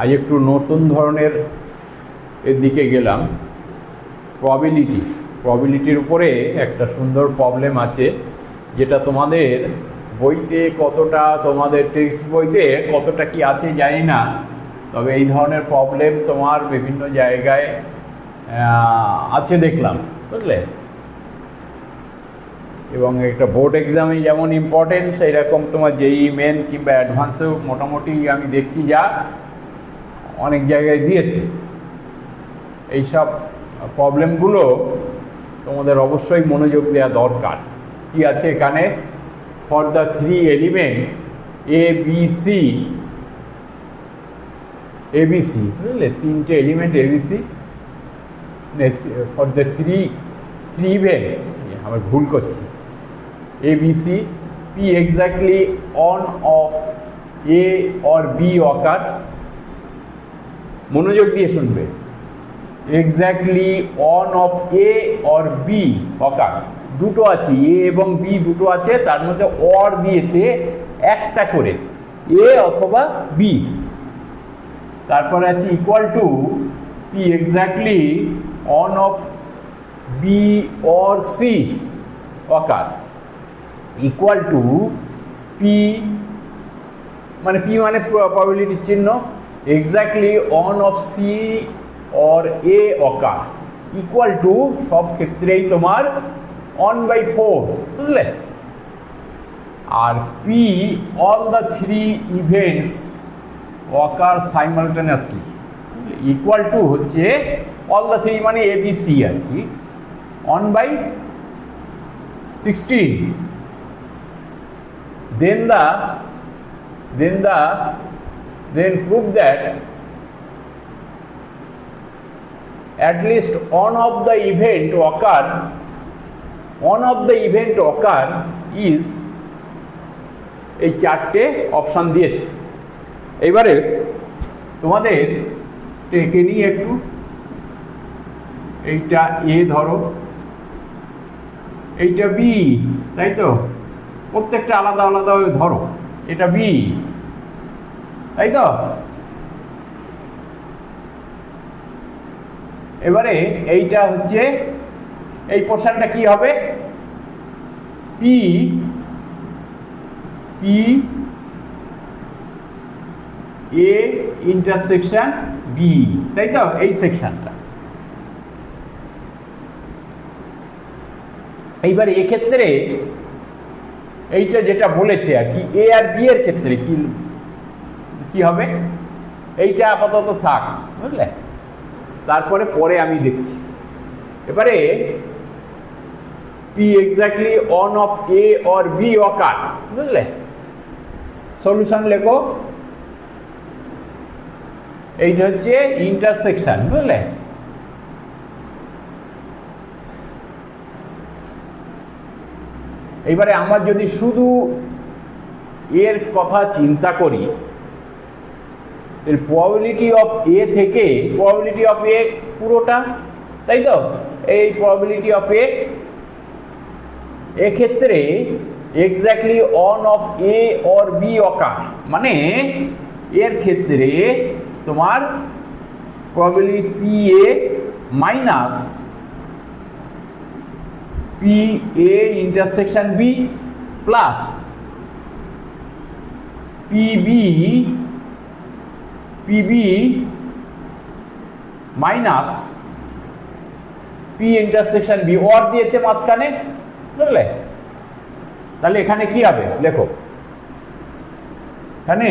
আজ একটু নতুন ধরনের এর দিকে গেলাম। প্রবাবিলিটির উপরে একটা সুন্দর প্রবলেম আছে, যেটা তোমাদের বইতে কতটা, তোমাদের টেক্সট বইতে কতটা কি আছে জানি না, তবে এই ধরনের প্রবলেম তোমার বিভিন্ন জায়গায় আছে দেখলাম, বুঝলে। এবং একটা বোর্ড এক্সামে যেমন ইম্পর্টেন্ট, সেই রকম তোমার জেইই মেন কিংবা অ্যাডভান্সেও মোটামুটি আমি দেখছি যা অনেক জায়গায় দিয়েছে। এইসব প্রবলেমগুলো তোমাদের অবশ্যই মনোযোগ দেওয়া দরকার। কি আছে এখানে? ফর দ্য 3 এলিমেন্ট ABC, বুঝলে, 3টে element ABC, next for the 3 events, আমি ভুল করছি, ABC, P exactly on of A or B occur, মনোযোগ দিয়ে শুনবে, exactly one of A or B occur, দুটো আছে, এ এবং বি দুটো আছে, তার মধ্যে অর দিয়েছে একটা করে, এ অথবা বি। তারপরে আছে equal to P exactly one of B or C occur, equal to P মানে পি মানে প্রবাবিলিটির চিহ্ন, exactly one of C or A occur, equal to সব ক্ষেত্রেই তোমার 1/4, বুঝলে। আর P all the 3 events occur simultaneously, equal to হচ্ছে অল দ্য 3 মানে ABC আর কি, 1/16. Then prove that at least one of the event occur is, এই চারটে অপশান দিয়েছে। এইবারে তোমাদের টেকে নিয়ে একটু, এইটা এ ধরো, এইটা বি, তাই তো, প্রত্যেকটা আলাদা আলাদাভাবে ধরো, এটা বি, তাই তো। এবারে এইটা হচ্ছে, এই পোর্শনটা কি হবে? পি এ ইন্টারসেকশন বি, তাই তো, এই সেকশনটা। এইবার এক্ষেত্রে এইটা যেটা বলেছে আর কি, এ আর বি এর ক্ষেত্রে কি হবে, এইটা আপাতত থাক, বুঝলে, তারপরে পরে আমি দেখছি। এবারে P exactly one of A or B occur, বুঝলে। সলিউশন লেখো, এইটা হচ্ছে ইন্টারসেকশন, বুঝলে। এইবারে আমার যদি শুধু এর কথা চিন্তা করি, এর প্রবাবিলিটি অফ এ থেকে প্রবাবিলিটি অফ এ পুরোটা, তাই তো, এই প্রবাবিলিটি অফ এ, এক্ষেত্রে exactly one of A or B occur, মানে এর ক্ষেত্রে তোমার probability P A minus P A intersection B plus P B minus P intersection B, or দিয়েছে মাঝখানে, বুঝলে। তাহলে এখানে কি হবে লেখো, এখানে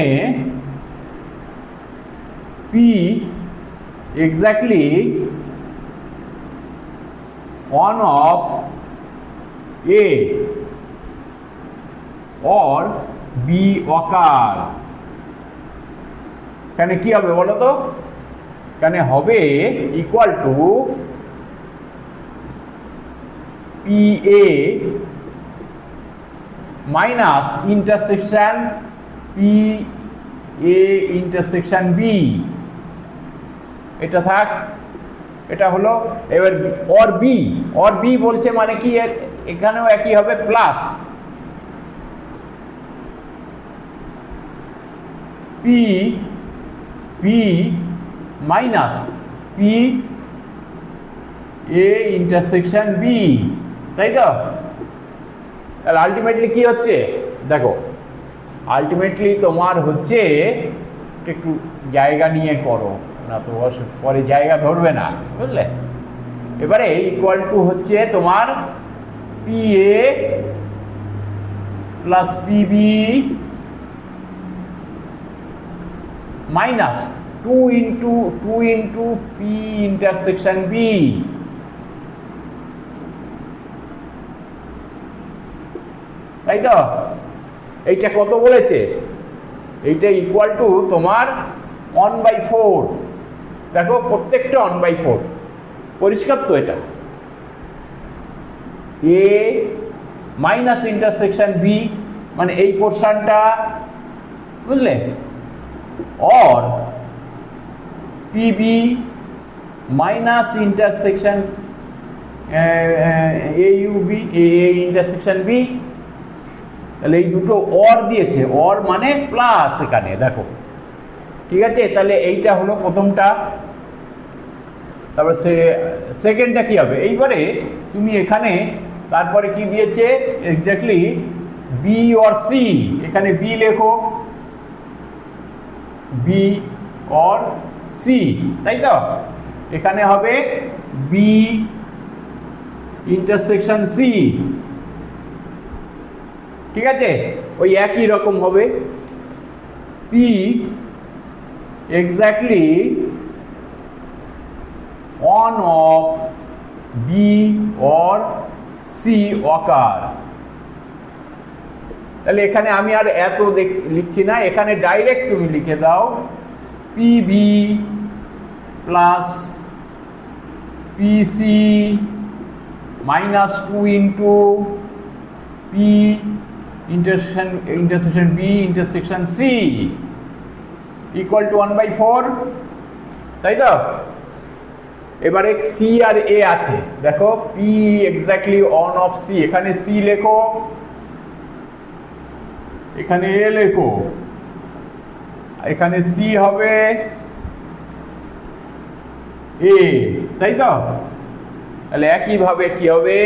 P exactly one of A or B occur, এখানে কি হবে বলো তো? এখানে হবে equal to P A minus intersection P A intersection B, এটা থাক, এটা হলো। এবার অর বি বলছে মানে কি, এখানেও একই হবে, plus P P minus P A intersection B, তাই তো? তাহলে আলটিমেটলি কি হচ্ছে দেখো, আলটিমেটলি তোমার হচ্ছে, একটু জায়গা নিয়ে করো না তো পরে জায়গা ধরবে না, বুঝলে? এবারে ইকুয়াল টু হচ্ছে তোমার P A plus P B minus two into P intersection B, তাই তো? এইটা কত বলেছে? এইটা ইকুয়াল টু তোমার 1/4। দেখো প্রত্যেকটা 1/4, পরিষ্কার তো? এটা এ মাইনাস ইন্টারসেকশন বি মানে এই পোর্শনটা, বুঝলে? और P B minus intersection A U B intersection B, তাহলে এই দুটো অর দিয়েছে, অর মানে প্লাস এখানে দেখো, ঠিক আছে? তাহলে এইটা হলো প্রথমটা। তারপরে সেকেন্ডটা কি হবে? এইবারে তুমি এখানে তারপরে কি দিয়েছে এক্স্যাক্টলি বি অর সি, এখানে বি লেখো, বি অর সি, তাই তো? এখানে হবে বি ইন্টারসেকশন সি, ঠিক আছে? ওই একই রকম হবে, P exactly one of B or C occur. তাহলে এখানে আমি আর এত লিখছি না, এখানে ডাইরেক্ট তুমি লিখে দাও P B plus P C minus 2 into P intersection B intersection C equal to 1/4, তাই তো? এবারে সি আর এ আছে, দেখো P exactly one of C, এখানে সি লেখো, এখানে এ লেখো, এখানে সি হবে এ, তাই তো? তাহলে একইভাবে কি হবে,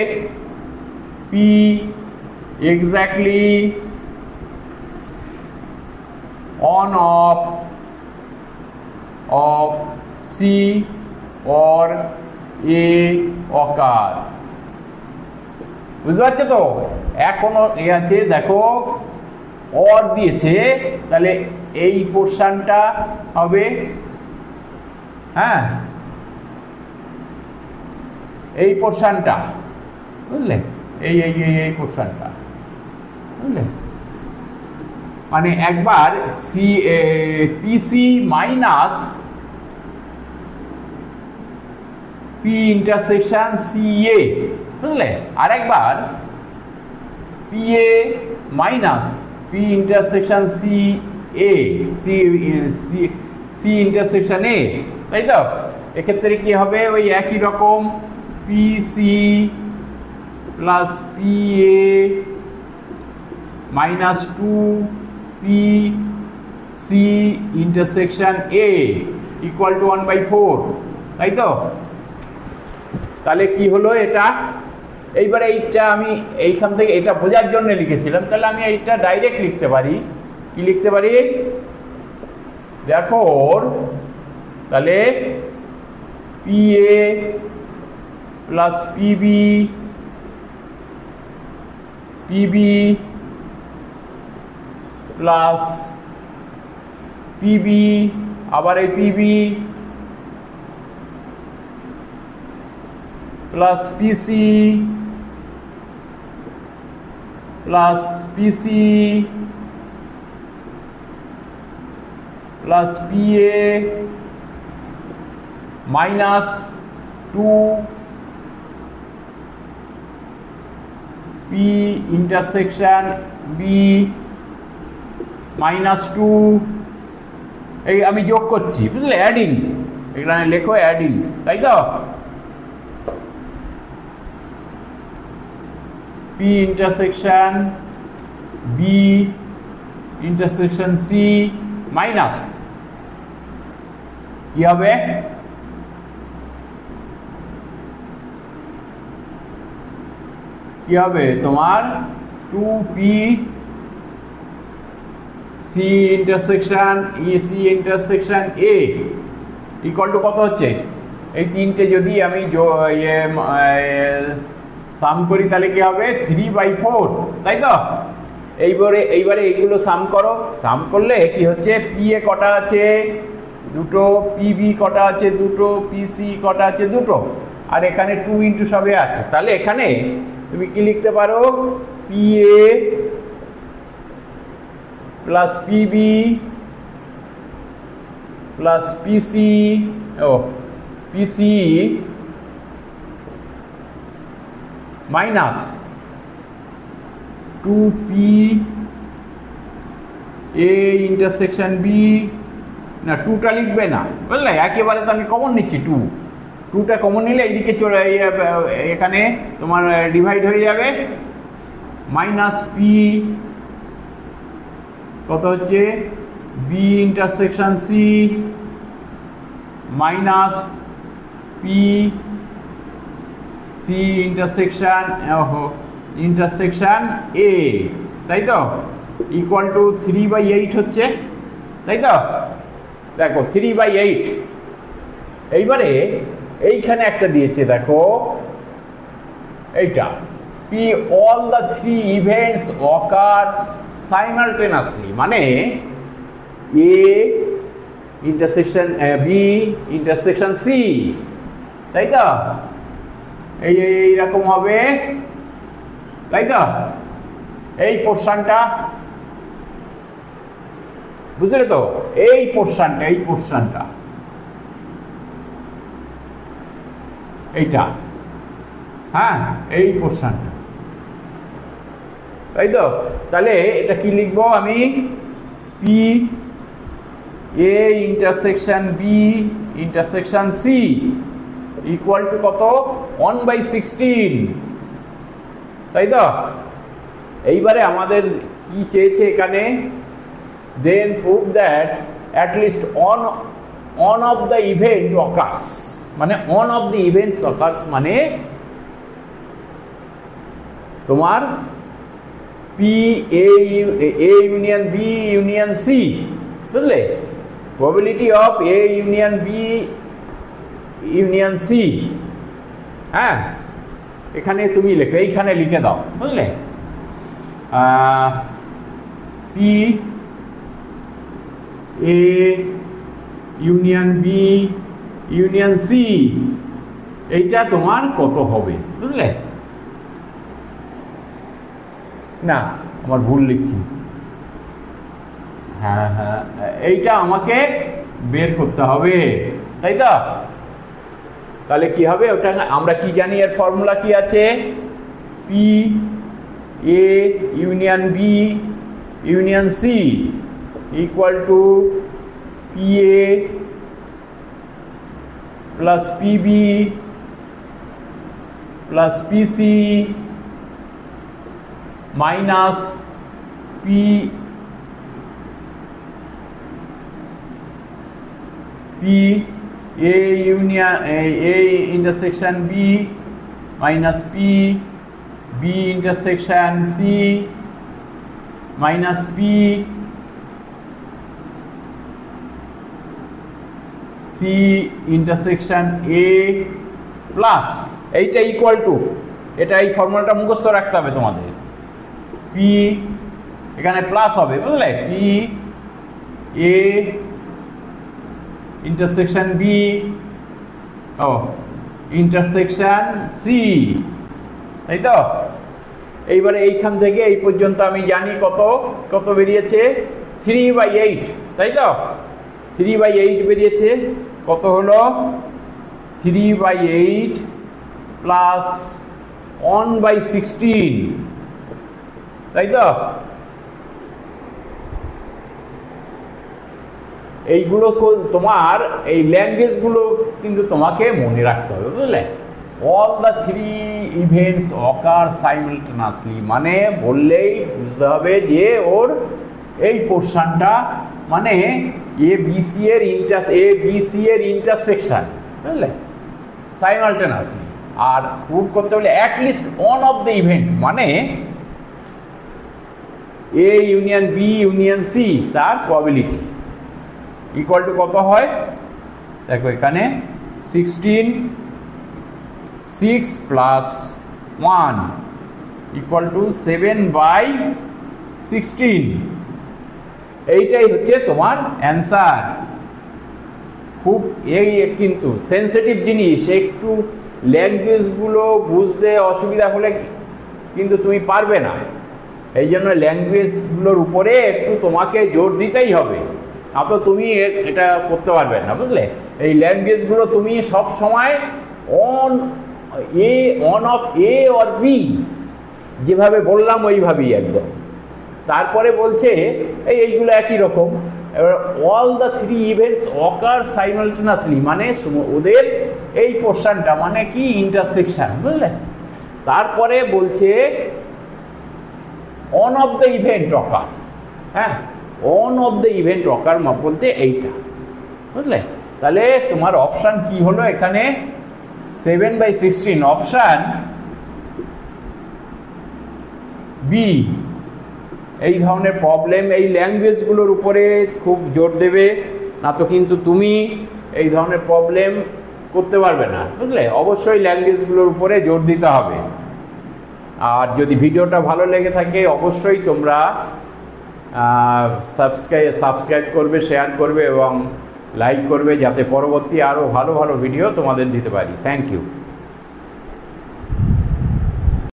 P exactly one of C और এ অকার, বুঝতে পারছো তো? এখনো এ আছে, দেখো অর দিয়েছে, তাহলে এই পোর্শনটা হবে, হ্যাঁ এই পোর্শনটা, বুঝলে? এই এই এই পোর্শনটা, বুঝলে? মানে একবার C P C minus P intersection C A, বুঝলে? আর একবার P A minus P intersection C A, C intersection A, তাই তো? এক্ষেত্রে কি হবে? ওই একই রকম P C plus P A minus 2 P C intersection A equal to 1/4, তাই তো? তাহলে কি হলো এটা? এইবারে এইটা আমি এইখান থেকে এটা বোঝার জন্য লিখেছিলাম, তাহলে আমি এইটা ডাইরেক্ট লিখতে পারি, কি লিখতে পারি? therefore তাহলে P A plus P B plus P B আবার এই P B plus P C plus P C plus P A minus 2 P intersection B minus 2, এই আমি যোগ করছি, বুঝলে? অ্যাডিং, এখানে লেখো অ্যাডিং, তাই তো? P intersection B intersection C minus কি হবে? কি হবে তোমার 2p c intersection c intersection a equal to কত হচ্ছে? এই তিনটে যদি আমি সাম করি তাহলে কি হবে? 3/4, তাই তো? এইবারে এইগুলো সাম করো। সাম করলে কি হচ্ছে? পি এ কটা আছে? দুটো। পিবি কটা আছে? দুটো। পিসি কটা আছে? দুটো। আর এখানে 2 ইন্টু সবে আছে। তাহলে এখানে তুমি কি লিখতে পারো? P A plus P B plus PC PC minus 2p a intersection b। না, 2টা লিখবে না, বুঝলে? একেবারে তো আমি কমন নিচ্ছি 2টা কমন নিলে এইদিকে চলে এখানে তোমার ডিভাইড হয়ে যাবে। মাইনাস পি কত হচ্ছে? b intersection c minus P C intersection A, তাই তো? ইকুয়াল টু 3/8 হচ্ছে, তাই তো? দেখো 3/8। এইবারে এইখানে একটা দিয়েছে, দেখো এইটা P all the 3 events occur simultaneously, মানে A intersection B intersection C, তাই তো? এইরকম হবে, তাই তো? এই পোর্শনটা বুঝলে তো? এই পোর্শনটা এইটা, হ্যাঁ, এই পোর্শনটা, তাই তো? তাহলে এটা কি লিখবো আমি? P A intersection B intersection C equal to কত? 1/16, তাই তো? এইবারে আমাদের কি চেয়েছে এখানে? Then prove that at least one of the event occurs, মানে one of the events occurs মানে তোমার P A union B union C, বুঝলে? Probability of A union B union C, হ্যাঁ, এখানে তুমি লেখো, এইখানে লিখে দাও, বুঝলে? P A union B union C, এইটা তোমার কত হবে, বুঝলে? না, আমার ভুল লিখছি। হ্যাঁ, এইটা আমাকে বের করতে হবে, তাই তো? তাহলে কি হবে? ওটা আমরা কি জানি? এর ফর্মুলা কি আছে? P A union B union C equal to P A plus P B plus P C minus P A union A intersection B minus P B intersection C minus P C intersection A plus এইটা equal to, এটা এই ফর্মুলাটা মুখস্থ রাখতে হবে তোমাদের। P এখানে plus হবে, বুঝলে? P A intersection B intersection C, তাই তো? এইবারে এইখান থেকে এই পর্যন্ত আমি জানি কত বেরিয়েছে? 3/8, তাই তো? 3/8 বেরিয়েছে। কত হলো? 3/8 প্লাস 1/16, তাই তো? এইগুলো তোমার এই ল্যাঙ্গুয়েজগুলো কিন্তু তোমাকে মনে রাখতে হবে, বুঝলে? All the 3 events occur simultaneously, মানে বললেই বুঝতে হবে যে ওর এই পোর্শনটা মানে এ বি সি এর ইন্টারসেকশন, বুঝলে, সাইমালটেনাসলি। আর প্রুভ করতে হলে at least one of the event, মানে A union B union C, তার প্রবাবিলিটি ইকুয়াল টু কত হয়? দেখো এখানে 16 6 প্লাস 1 ইকুয়াল টু 7/16। এইটাই হচ্ছে তোমার অ্যান্সার। খুব এই কিন্তু সেন্সিটিভ জিনিস, একটু ল্যাঙ্গুয়েজগুলো বুঝতে অসুবিধা হলে কিন্তু তুমি পারবে না। এই জন্য ল্যাঙ্গুয়েজগুলোর উপরে একটু তোমাকে জোর দিতেই হবে, না তো তুমি এটা করতে পারবে না, বুঝলে। এই ল্যাঙ্গুয়েজগুলো তুমি সব সময় one of A or B যেভাবে বললাম ওইভাবেই একদম। তারপরে বলছে এইগুলো একই রকম। এবার all the three events occur simultaneously, মানে ওদের এই পোর্শনটা মানে কি ইন্টারসেকশন, বুঝলে। তারপরে বলছে অন অফ দ্য ইভেন্ট অকার, হ্যাঁ, অন অফ দ্য ইভেন্ট অকার বলতে এইটা, বুঝলে। তাহলে তোমার অপশান কি হলো এখানে? 7/16 অপশান বি। এই ধরনের প্রবলেম এই ল্যাঙ্গুয়েজগুলোর উপরে খুব জোর দেবে, না তো কিন্তু তুমি এই ধরনের প্রবলেম করতে পারবে না, বুঝলে। অবশ্যই ল্যাঙ্গুয়েজগুলোর উপরে জোর দিতে হবে। আর যদি ভিডিওটা ভালো লেগে থাকে অবশ্যই তোমরা সাবস্ক্রাইব করবে, শেয়ার করবে এবং লাইক করবে, যাতে পরবর্তী আরও ভালো ভালো ভিডিও তোমাদের দিতে পারি। Thank you.